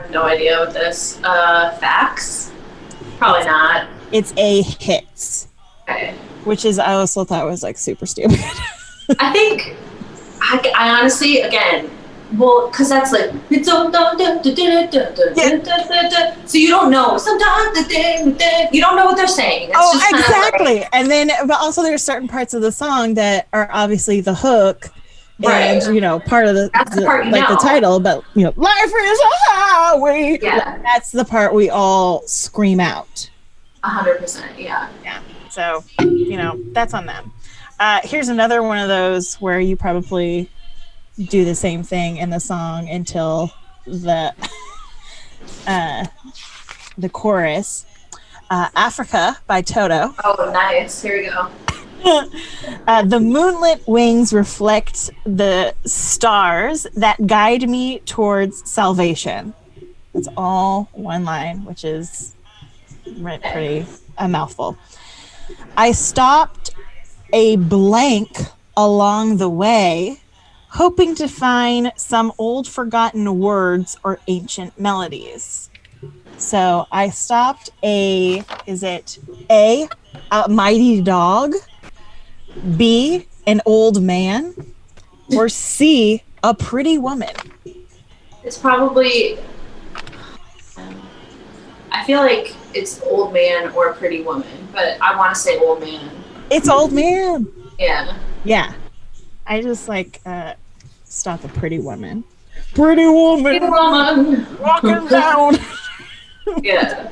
have no idea what this. Facts? Probably not. It's a hits. Okay. Which is, I also thought was like super stupid. I think, I honestly, again, well, because that's like, it's so, so you don't know. Sometimes you don't know what they're saying. It's just exactly. Like, and then, but also there's certain parts of the song that are obviously the hook. Right. And, you know, part of the part like the title, but, you know, life is a highway. Yeah. That's the part we all scream out. 100%, yeah. Yeah. So, you know, that's on them. Here's another one of those where you probably do the same thing in the song until the chorus. Africa by Toto. Oh, nice. Here we go. The moonlit wings reflect the stars that guide me towards salvation. It's all one line, which is pretty a mouthful. I stopped a blank along the way, hoping to find some old forgotten words or ancient melodies. So I stopped is it A, mighty dog, B, an old man, or C, a pretty woman? It's probably, I feel like it's old man or pretty woman, but I want to say old man. It's old man. Yeah. Yeah. I just like stop a pretty woman. Pretty woman. Pretty woman. Walking down. Yeah.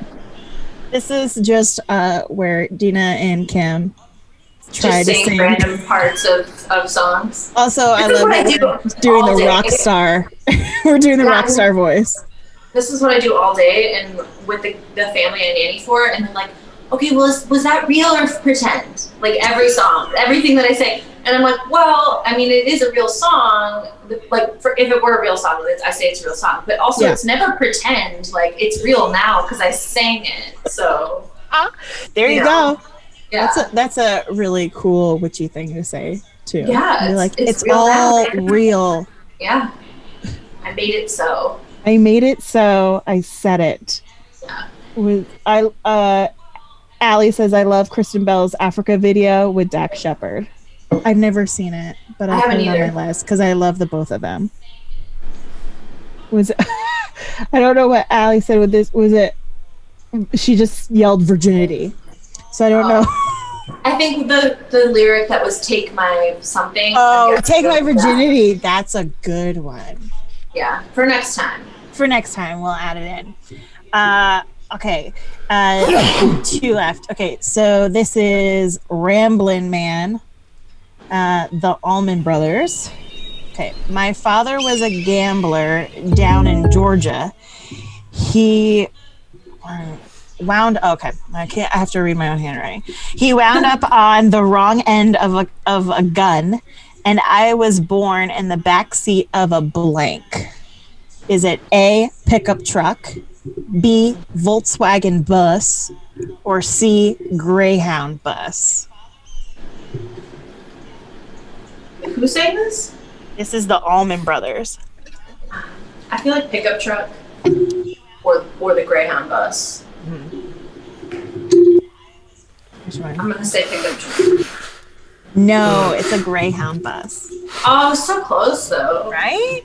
This is just where Dena and Kim try just to sing random parts of songs. Also, I love doing the rock star. We're doing the rock star voice. This is what I do all day, and with the family I nanny for, and they're like, okay, was that real or pretend? Like every song, everything that I say. And I'm like, well, I mean, it is a real song. Like, if it were a real song, I say it's a real song. But also, It's never pretend. Like, it's real now because I sang it. So there you go. Yeah, that's a really cool witchy thing to say too. Yeah, you're like it's all real. Yeah, I made it so. I made it so. I said it. Yeah. Allie says I love Kristen Bell's Africa video with Dak Shepard. I've never seen it, but I put it on my list because I love the both of them. I don't know what Allie said with this. Was it? She just yelled virginity. So I don't know. I think the lyric that was "Take my something." Oh, take my virginity. That's a good one. Yeah, for next time. For next time, we'll add it in. Okay, 2 left. Okay, so this is Ramblin' Man, the Allman Brothers. Okay, my father was a gambler down in Georgia. He wound. Okay, I have to read my own handwriting. He wound up on the wrong end of a gun, and I was born in the back seat of a blank. Is it A, pickup truck, B, Volkswagen bus, or C, Greyhound bus? Who's saying this? This is the Allman Brothers. I feel like pickup truck or the Greyhound bus. I'm gonna say pickup truck. No, it's a Greyhound bus. Oh, so close though. Right?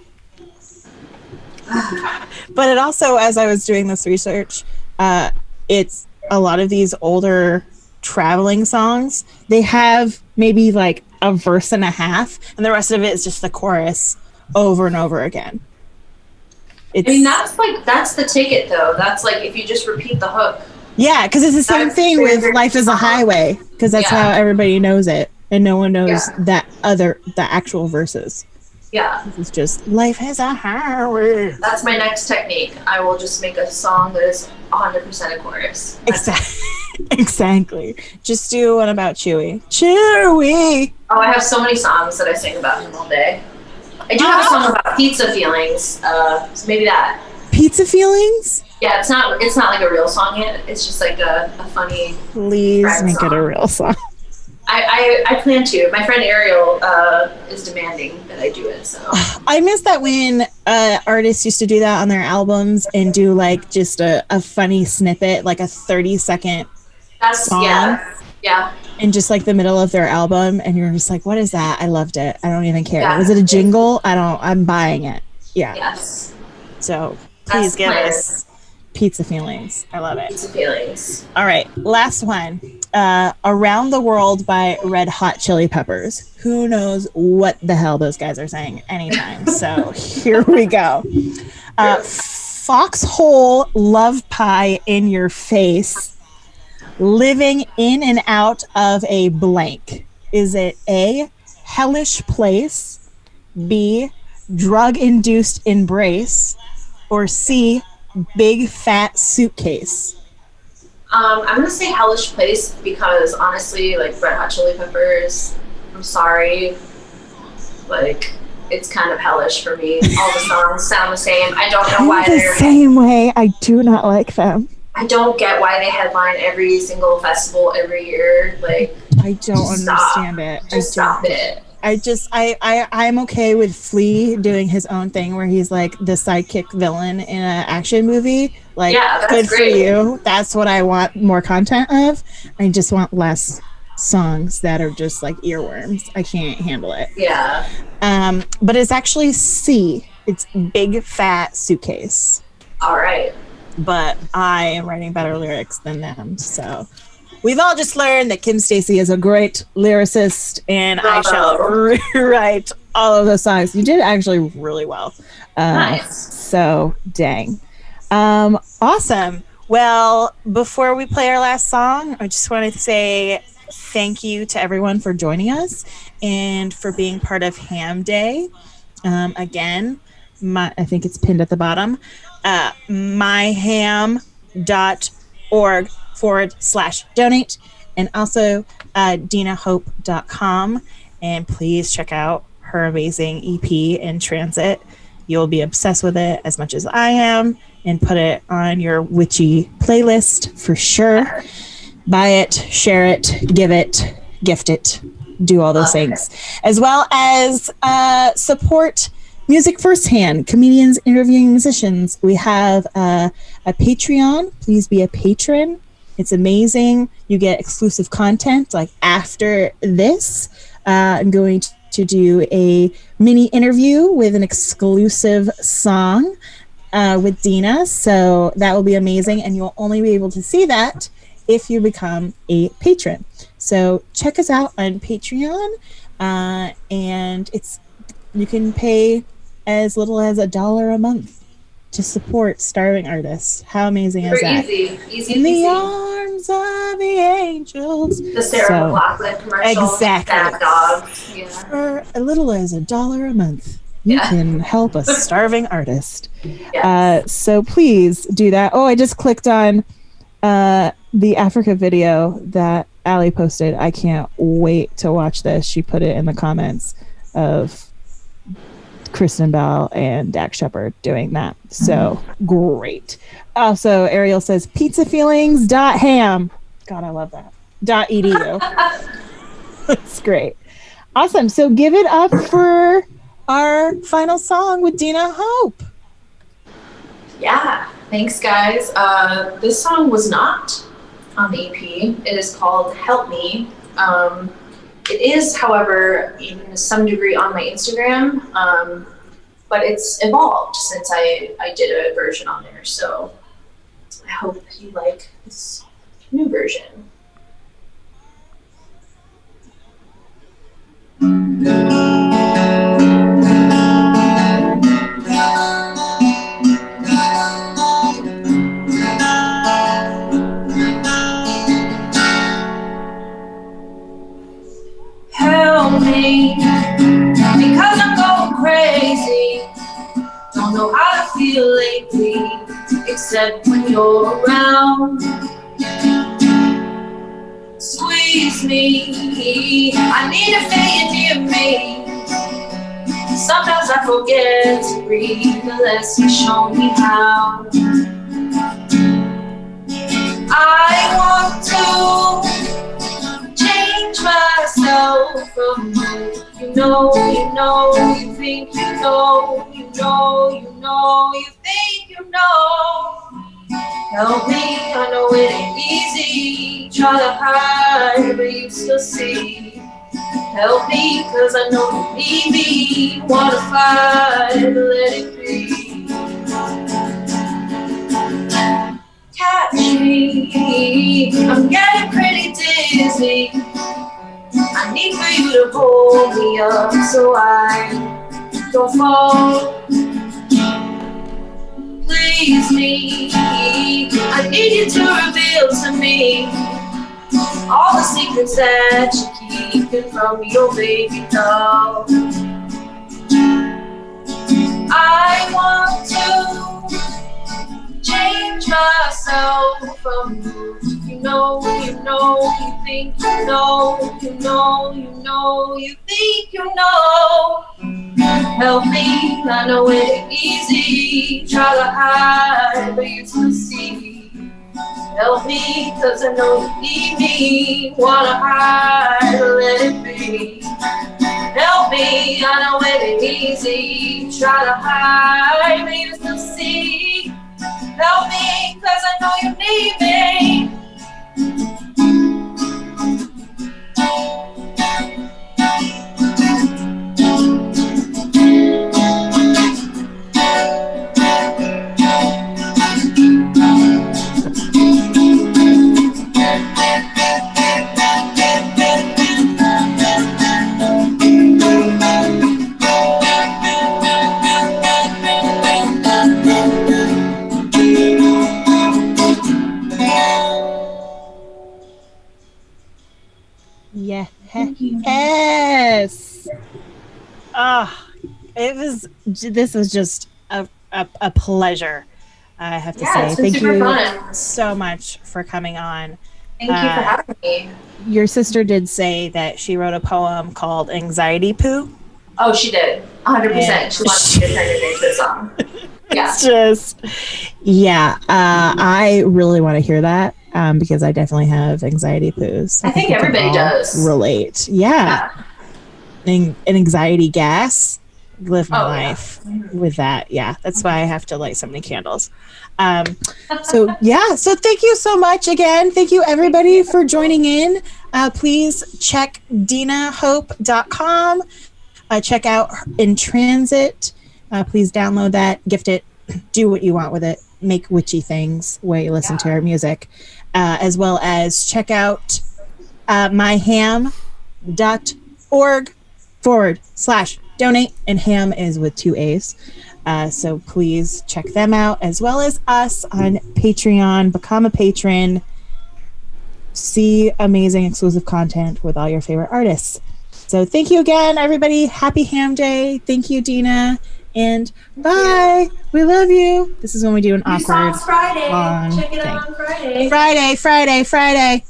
But it also, as I was doing this research, it's a lot of these older traveling songs. They have maybe like a verse and a half, and the rest of it is just the chorus over and over again. I mean, that's the ticket though. That's like if you just repeat the hook. Yeah, because it's the same thing with Life is a Highway, because that's how everybody knows it, and no one knows the actual verses. Yeah. It's just Life is a Highway. That's my next technique. I will just make a song that is 100% a chorus. Exactly. Just do one about Chewy. Chewy! Oh, I have so many songs that I sing about him all day. I do have a song about pizza feelings, so maybe that. Pizza feelings? Yeah, it's not like a real song yet. It's just like a funny. Please make song. it a real song. I I plan to. My friend Ariel is demanding that I do it. So I miss that when artists used to do that on their albums and do like just a funny snippet, like a 30-second song. Yeah. In just like the middle of their album, and you're just like, what is that? I loved it. I don't even care. Yeah. Was it a jingle? I'm buying it. Yeah. Yes. So please give us Pizza Feelings. I love it. Pizza Feelings. All right. Last one. Around the World by Red Hot Chili Peppers. Who knows what the hell those guys are saying anytime. So here we go. Foxhole Love Pie in Your Face. Living in and out of a blank. Is it A, hellish place, B, drug-induced embrace, or C, big fat suitcase? I'm gonna say hellish place because honestly, like Red Hot Chili Peppers, I'm sorry, like it's kind of hellish for me. All the songs sound the same. I don't know why they're the same way. I do not like them. I don't get why they headline every single festival every year. Like, I don't understand it. Just stop it. I'm okay with Flea doing his own thing where he's like the sidekick villain in an action movie. Like, yeah, that's good great. For you. That's what I want more content of. I just want less songs that are just like earworms. I can't handle it. Yeah. But it's actually C. It's Big Fat Suitcase. All right. But I am writing better lyrics than them. So we've all just learned that Kim Stacy is a great lyricist, and I shall rewrite all of those songs. You did actually really well. Nice. So dang. Awesome. Well, before we play our last song, I just wanted to say thank you to everyone for joining us and for being part of Ham Day. Again, I think it's pinned at the bottom. myham.org/donate, and also denahope.com. And please check out her amazing EP In Transit. You'll be obsessed with it as much as I am, and put it on your witchy playlist for sure. Buy it, share it, give it, gift it, do all those things, as well as support music firsthand, comedians interviewing musicians. We have a Patreon. Please be a patron. It's amazing. You get exclusive content. Like after this, I'm going to do a mini interview with an exclusive song with Dena. So that will be amazing. And you'll only be able to see that if you become a patron. So check us out on Patreon. And you can pay as little as $1 a month to support starving artists. How amazing is that? Easy. In the arms of the angels. The Sarah McLachlan commercial. Exactly. That dog. Yeah. For as little as $1 a month, you can help a starving artist. Yes. So please do that. Oh, I just clicked on the Africa video that Allie posted. I can't wait to watch this. She put it in the comments of Kristen Bell and Dax Shepard doing that. So great. Also, Ariel says pizzafeelings.ham. God, I love that. .edu. That's great. Awesome. So give it up for our final song with Dena Hope. Yeah. Thanks, guys. This song was not on the EP. It is called Help Me. It is, however, even to some degree on my Instagram, but it's evolved since I did a version on there. So I hope you like this new version. Help me, because I'm going crazy. Don't know how to feel lately, except when you're around. Squeeze me, I need to feel you near me. Sometimes I forget to breathe unless you show me how. I want to change my myself from you. You know, you think you know, you think you know. Help me, I know it ain't easy. Try to hide, but you still see. Help me, cause I know you need me. Wanna fight, but let it be. Catch me, I'm getting pretty dizzy. I need for you to hold me up so I don't fall. Please me, I need you to reveal to me all the secrets that you're keeping from your baby doll. I want to change myself from you. You know, you think you know, you think you know. Help me, I know it ain't easy. Try to hide, but you still see. Help me, cause I know you need me. Wanna hide, but let it be. Help me, I know it ain't easy. Try to hide, but you still see. Help me, cause I know you need me. Yes. This was just a pleasure, I have to say. Thank you fun. So much for coming on. Thank you for having me. Your sister did say that she wrote a poem called Anxiety Poo. Oh, she did. 100%. She wants me to turn it into a song. Yeah. It's just, I really want to hear that because I definitely have anxiety poos. I think everybody does. Relate. Yeah. An anxiety gas. Live my life with that. Yeah. That's why I have to light so many candles. So thank you so much again. Thank you everybody for joining in. Please check denahope.com. Check out In Transit. Please download that, gift it, do what you want with it, make witchy things while you listen to our music, as well as check out myham.org/donate, and ham is with 2 A's. So please check them out, as well as us on Patreon. Become a patron. See amazing exclusive content with all your favorite artists. So thank you again, everybody. Happy Ham Day. Thank you, Dena. And bye. We love you. This is when we do an awkward Friday. Check it out on Friday. Friday.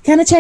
Gonna check